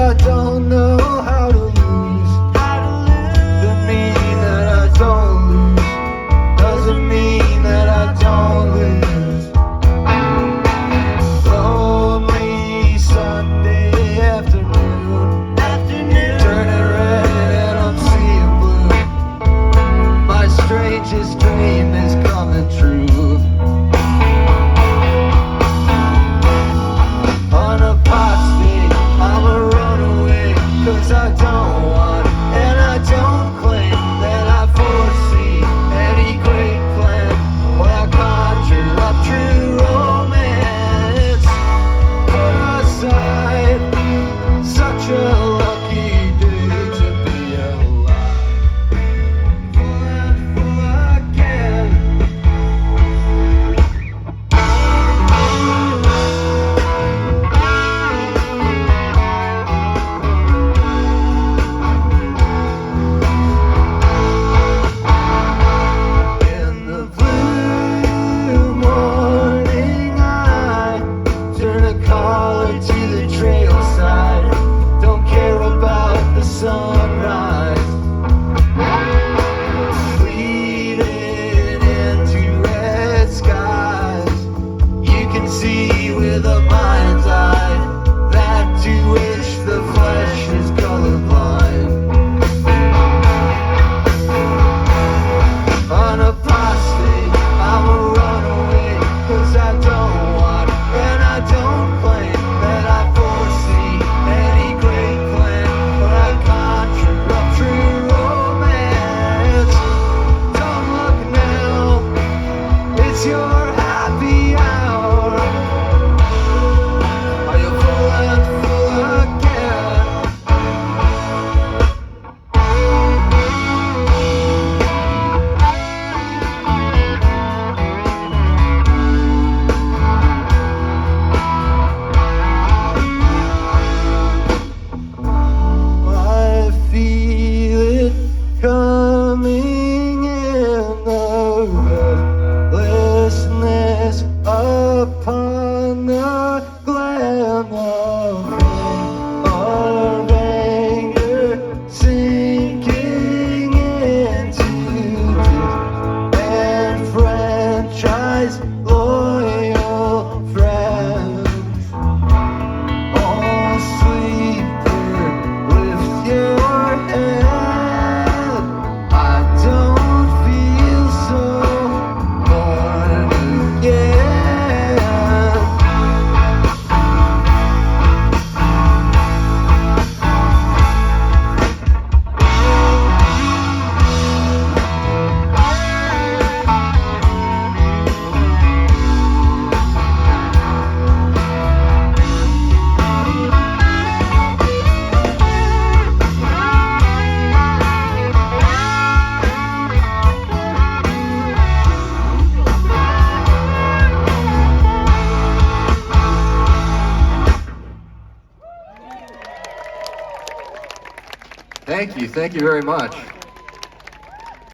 I don't know how to lose. Doesn't mean that I don't lose. Doesn't mean that I don't lose. Lonely Sunday afternoon. Turning red and I'm seeing blue. My strangest dream is coming true. On a apostate, I'm a runaway, 'cause I don't want and I don't claim that I foresee any great plan or I conjure up true romance. Put aside such a lucky day to be alive. Full and full again. In the blue morning, I turn a collar to the trail side. Don't care about the sunrise. Bleeding into red skies. You can see with a mind's eye that to which the flesh is colorblind. On a apostate, I'm a runaway, 'cause I don't want and I don't claim that I foresee any great plan or I conjure up true romance. Don't look now, it's your happy hour. Are you full and full again? I feel it coming in the restlessness upon the glen of anger sinking into disenfranchised loyal friends. All sleeper, lift your head. I don't feel so born again. Thank you very much.